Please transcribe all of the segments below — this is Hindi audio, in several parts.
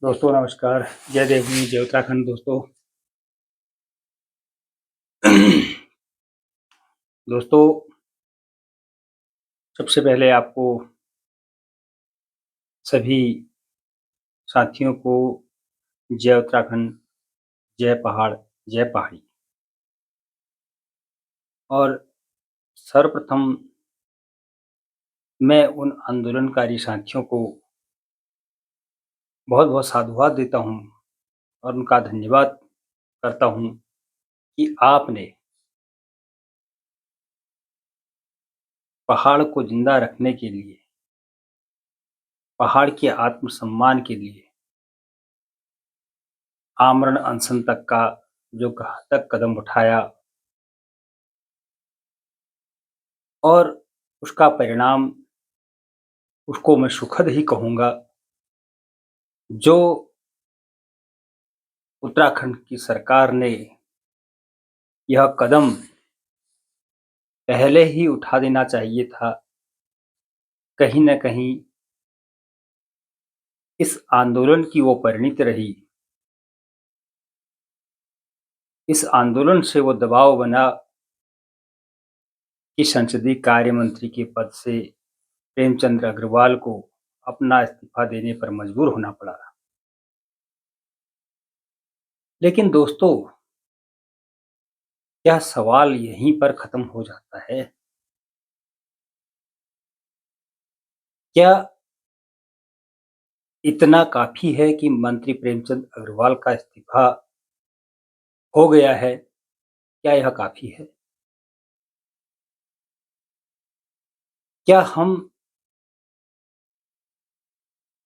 दोस्तों नमस्कार। जय देवभूमि जय उत्तराखंड। दोस्तों दोस्तों सबसे पहले आपको सभी साथियों को जय उत्तराखंड, जय पहाड़, जय पहाड़ी। और सर्वप्रथम मैं उन आंदोलनकारी साथियों को बहुत-बहुत साधुवाद देता हूँ और उनका धन्यवाद करता हूँ कि आपने पहाड़ को जिंदा रखने के लिए, पहाड़ के आत्मसम्मान के लिए आमरण अनशन तक का जो घातक कदम उठाया और उसका परिणाम, उसको मैं सुखद ही कहूँगा। जो उत्तराखंड की सरकार ने यह कदम पहले ही उठा देना चाहिए था, कहीं न कहीं इस आंदोलन की वो परिणति रही। इस आंदोलन से वो दबाव बना कि संसदीय कार्य मंत्री के पद से प्रेमचंद अग्रवाल को अपना इस्तीफा देने पर मजबूर होना पड़ा। लेकिन दोस्तों, क्या सवाल यहीं पर खत्म हो जाता है? क्या इतना काफ़ी है कि मंत्री प्रेमचंद अग्रवाल का इस्तीफा हो गया है? क्या यह काफ़ी है? क्या हम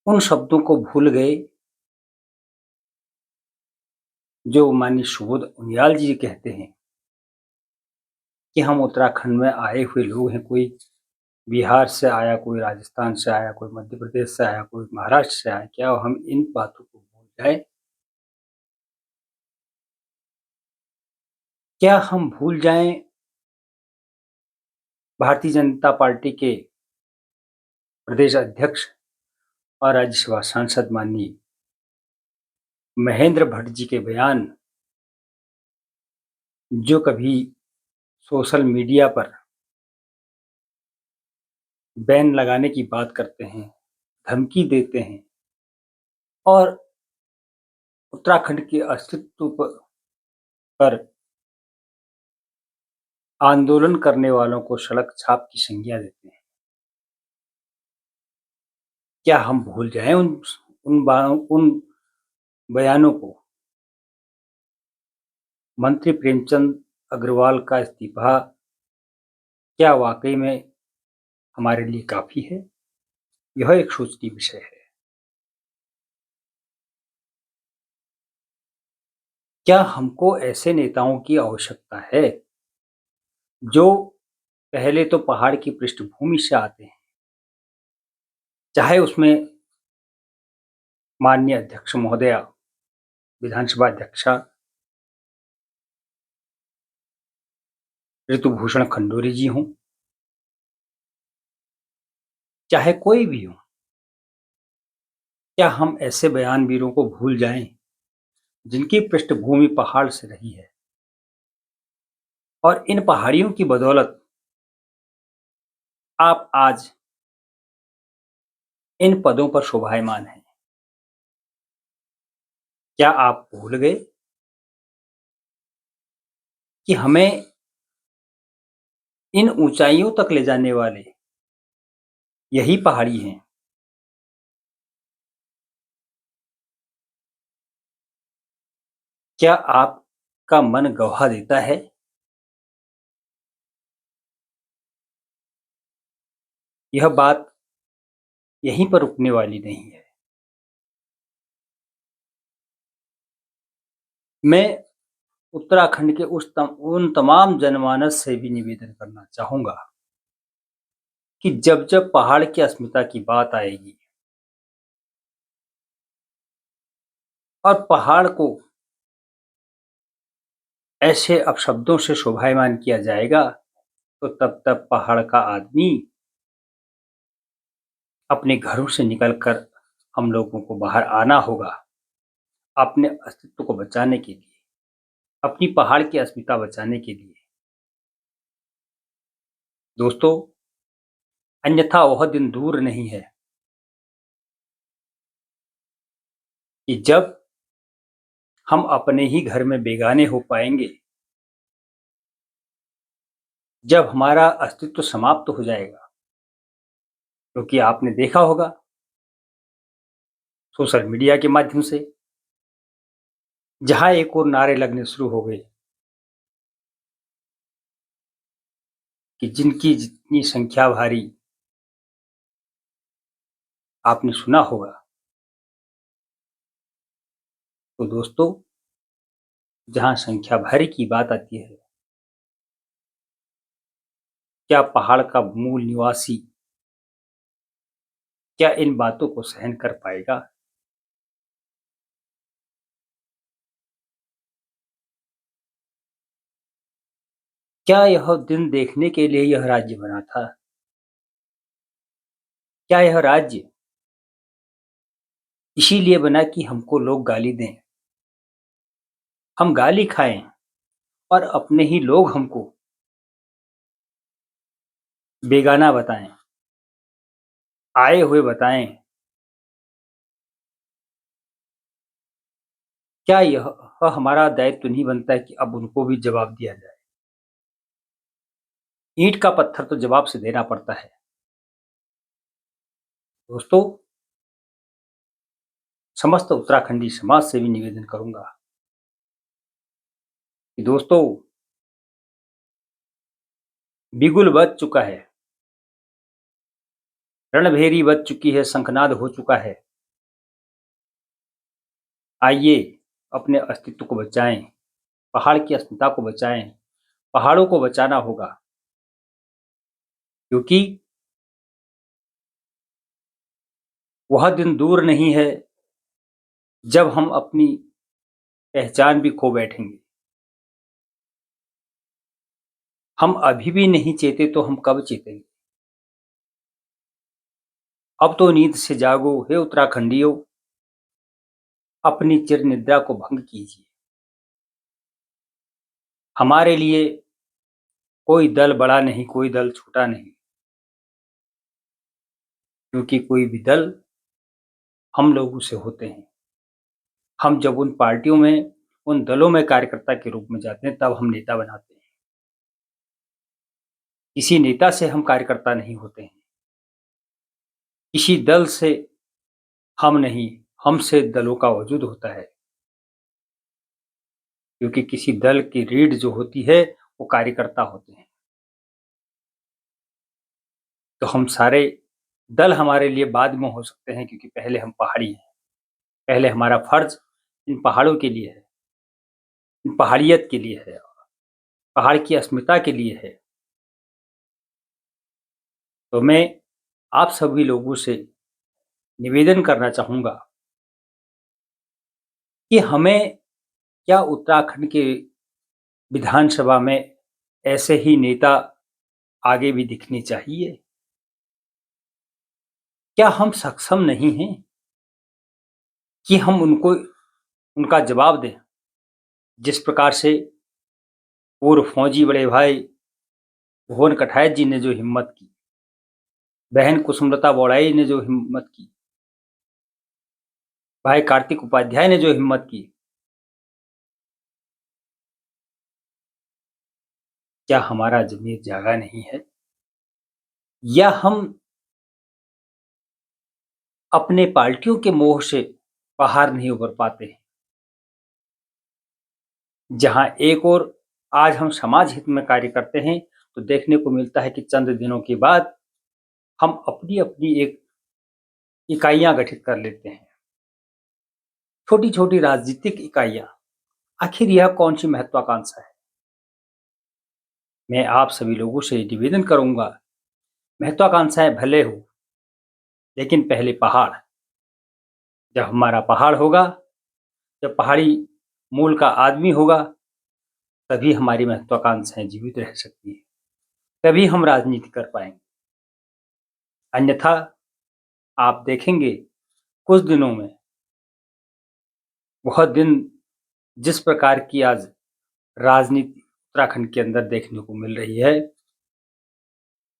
उन शब्दों को भूल गए जो माननीय सुबोध उनियाल जी कहते हैं कि हम उत्तराखंड में आए हुए लोग हैं? कोई बिहार से आया, कोई राजस्थान से आया, कोई मध्य प्रदेश से आया, कोई महाराष्ट्र से आया। क्या हम इन बातों को भूल जाएं? क्या हम भूल जाएं भारतीय जनता पार्टी के प्रदेश अध्यक्ष और राज्यसभा सांसद माननीय महेंद्र भट्ट जी के बयान, जो कभी सोशल मीडिया पर बैन लगाने की बात करते हैं, धमकी देते हैं और उत्तराखंड के अस्तित्व पर आंदोलन करने वालों को सड़क छाप की संज्ञा देते हैं? क्या हम भूल जाएं उन बयानों को? मंत्री प्रेमचंद अग्रवाल का इस्तीफा क्या वाकई में हमारे लिए काफी है? यह एक सोच की विषय है। क्या हमको ऐसे नेताओं की आवश्यकता है जो पहले तो पहाड़ की पृष्ठभूमि से आते हैं, चाहे उसमें माननीय अध्यक्ष महोदया, विधानसभा अध्यक्षा ऋतुभूषण खंडूरी जी हों, चाहे कोई भी हो? क्या हम ऐसे बयानवीरों को भूल जाएं जिनकी पृष्ठभूमि पहाड़ से रही है और इन पहाड़ियों की बदौलत आप आज इन पदों पर शोभायमान हैं? क्या आप भूल गए कि हमें इन ऊंचाइयों तक ले जाने वाले यही पहाड़ी हैं? क्या आपका मन गवाह देता है? यह बात यहीं पर रुकने वाली नहीं है। मैं उत्तराखंड के उन तमाम जनमानस से भी निवेदन करना चाहूंगा कि जब जब पहाड़ की अस्मिता की बात आएगी और पहाड़ को ऐसे अपशब्दों से शोभायमान किया जाएगा, तो तब तब पहाड़ का आदमी अपने घरों से निकलकर हम लोगों को बाहर आना होगा अपने अस्तित्व को बचाने के लिए, अपनी पहाड़ की अस्मिता बचाने के लिए। दोस्तों, अन्यथा वह दिन दूर नहीं है कि जब हम अपने ही घर में बेगाने हो पाएंगे, जब हमारा अस्तित्व समाप्त हो जाएगा। क्योंकि आपने देखा होगा सोशल मीडिया के माध्यम से, जहां एक और नारे लगने शुरू हो गए कि जिनकी जितनी संख्या भारी, आपने सुना होगा। तो दोस्तों, जहां संख्या भारी की बात आती है, क्या पहाड़ का मूल निवासी क्या इन बातों को सहन कर पाएगा? क्या यह दिन देखने के लिए यह राज्य बना था? क्या यह राज्य इसीलिए बना कि हमको लोग गाली दें, हम गाली खाएं और अपने ही लोग हमको बेगाना बताएं, आए हुए बताएं? क्या यह हमारा दायित्व नहीं बनता है कि अब उनको भी जवाब दिया जाए? ईंट का पत्थर तो जवाब से देना पड़ता है। दोस्तों, समस्त उत्तराखंडी समाज से भी निवेदन करूंगा कि दोस्तों, बिगुल बज चुका है, रणभेरी बज चुकी है, शंखनाद हो चुका है। आइए अपने अस्तित्व को बचाएं, पहाड़ की अस्मिता को बचाएं। पहाड़ों को बचाना होगा, क्योंकि वह दिन दूर नहीं है जब हम अपनी पहचान भी खो बैठेंगे। हम अभी भी नहीं चेते तो हम कब चेतेंगे? अब तो नींद से जागो हे उत्तराखंडियों, अपनी चिर निद्रा को भंग कीजिए। हमारे लिए कोई दल बड़ा नहीं, कोई दल छोटा नहीं, क्योंकि कोई भी दल हम लोगों से होते हैं। हम जब उन पार्टियों में, उन दलों में कार्यकर्ता के रूप में जाते हैं, तब हम नेता बनाते हैं। किसी नेता से हम कार्यकर्ता नहीं होते हैं, किसी दल से हम नहीं, हमसे दलों का वजूद होता है। क्योंकि किसी दल की रीढ़ जो होती है वो कार्यकर्ता होते हैं। तो हम सारे दल हमारे लिए बाद में हो सकते हैं, क्योंकि पहले हम पहाड़ी हैं। पहले हमारा फर्ज इन पहाड़ों के लिए है, इन पहाड़ियत के लिए है, पहाड़ की अस्मिता के लिए है। तो मैं आप सभी लोगों से निवेदन करना चाहूंगा कि हमें क्या उत्तराखंड के विधानसभा में ऐसे ही नेता आगे भी दिखने चाहिए? क्या हम सक्षम नहीं हैं कि हम उनको उनका जवाब दें? जिस प्रकार से पूर्व फौजी बड़े भाई भुवन कठायत जी ने जो हिम्मत की, बहन कुसुमलता बौड़ाई ने जो हिम्मत की, भाई कार्तिक उपाध्याय ने जो हिम्मत की, क्या हमारा जमीर जागा नहीं है? या हम अपने पार्टियों के मोह से बाहर नहीं उबर पाते हैं? जहां एक और आज हम समाज हित में कार्य करते हैं, तो देखने को मिलता है कि चंद दिनों के बाद हम अपनी अपनी एक इकाइयां गठित कर लेते हैं, छोटी छोटी राजनीतिक इकाइयां। आखिर यह कौन सी महत्वाकांक्षा है? मैं आप सभी लोगों से निवेदन करूंगा, महत्वाकांक्षाएं भले हो, लेकिन पहले पहाड़। जब हमारा पहाड़ होगा, जब पहाड़ी मूल का आदमी होगा, तभी हमारी महत्वाकांक्षाएं जीवित रह सकती हैं, तभी हम राजनीति कर पाएंगे। अन्यथा आप देखेंगे कुछ दिनों में बहुत दिन जिस प्रकार की आज राजनीति उत्तराखंड के अंदर देखने को मिल रही है,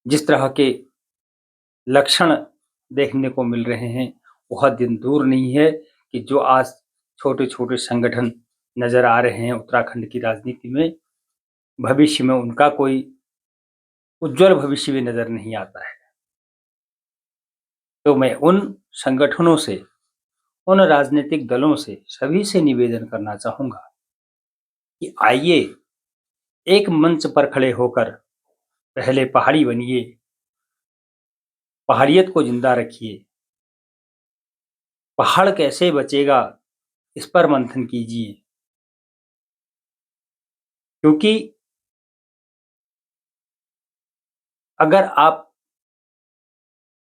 जिस तरह के लक्षण देखने को मिल रहे हैं, वह दिन दूर नहीं है कि जो आज छोटे-छोटे संगठन नज़र आ रहे हैं उत्तराखंड की राजनीति में, भविष्य में उनका कोई उज्ज्वल भविष्य भी नज़र नहीं आता है। तो मैं उन संगठनों से, उन राजनीतिक दलों से, सभी से निवेदन करना चाहूँगा कि आइए एक मंच पर खड़े होकर पहले पहाड़ी बनिए, पहाड़ियत को जिंदा रखिए, पहाड़ कैसे बचेगा इस पर मंथन कीजिए, क्योंकि अगर आप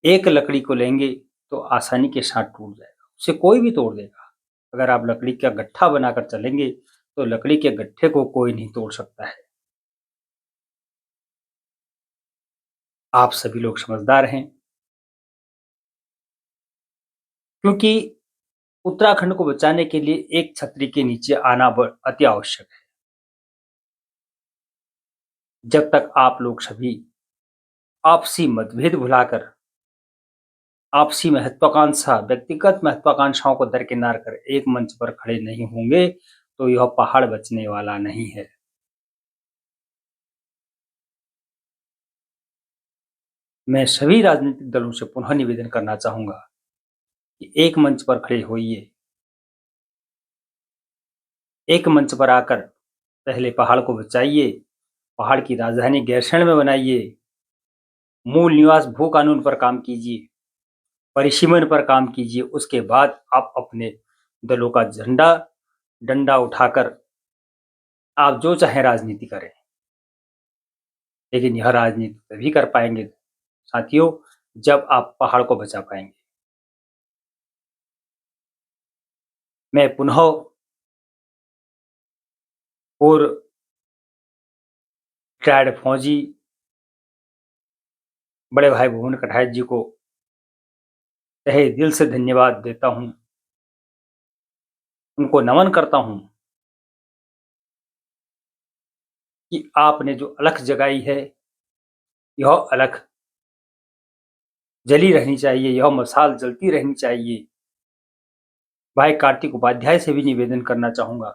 एक लकड़ी को लेंगे तो आसानी के साथ टूट जाएगा, उसे कोई भी तोड़ देगा। अगर आप लकड़ी का गट्ठा बनाकर चलेंगे तो लकड़ी के गट्ठे को कोई नहीं तोड़ सकता है। आप सभी लोग समझदार हैं, क्योंकि उत्तराखंड को बचाने के लिए एक छतरी के नीचे आना अति आवश्यक है। जब तक आप लोग सभी आपसी मतभेद भुलाकर, आपसी महत्वाकांक्षा, व्यक्तिगत महत्वाकांक्षाओं को दरकिनार कर एक मंच पर खड़े नहीं होंगे तो यह पहाड़ बचने वाला नहीं है। मैं सभी राजनीतिक दलों से पुनः निवेदन करना चाहूंगा कि एक मंच पर खड़े होइए, एक मंच पर आकर पहले पहाड़ को बचाइए, पहाड़ की राजधानी गैरसैंण में बनाइए, मूल निवास भू कानून पर काम कीजिए, परिसीमन पर काम कीजिए। उसके बाद आप अपने दलों का झंडा डंडा उठाकर आप जो चाहे राजनीति करें, लेकिन यह राजनीति तभी कर पाएंगे साथियों जब आप पहाड़ को बचा पाएंगे। मैं पुनः पूर्व रिटायर्ड फौजी बड़े भाई भुवन कठारिया जी को तहे दिल से धन्यवाद देता हूं, उनको नमन करता हूं कि आपने जो अलख जगाई है, यह अलख जली रहनी चाहिए, यह मशाल जलती रहनी चाहिए। भाई कार्तिक उपाध्याय से भी निवेदन करना चाहूंगा,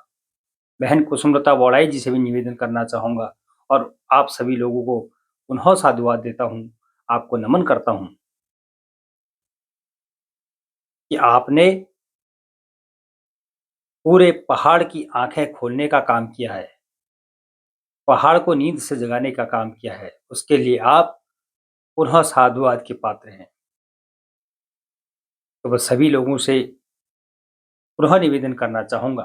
बहन कुसुमलता बौड़ाई जी से भी निवेदन करना चाहूंगा और आप सभी लोगों को पुनः साधुवाद देता हूं, आपको नमन करता हूं कि आपने पूरे पहाड़ की आंखें खोलने का काम किया है, पहाड़ को नींद से जगाने का काम किया है। उसके लिए आप पुनः साधुवाद के पात्र हैं। तो बस सभी लोगों से पुनः निवेदन करना चाहूंगा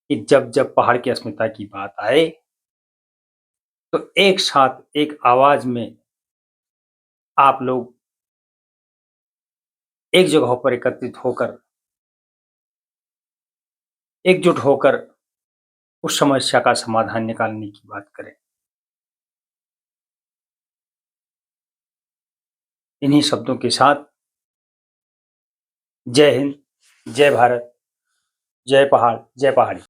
कि जब जब पहाड़ की अस्मिता की बात आए तो एक साथ एक आवाज में आप लोग एक जगह पर एकत्रित होकर, एकजुट होकर उस समस्या का समाधान निकालने की बात करें। इन्हीं शब्दों के साथ जय हिंद, जय भारत, जय पहाड़, जय पहाड़ी।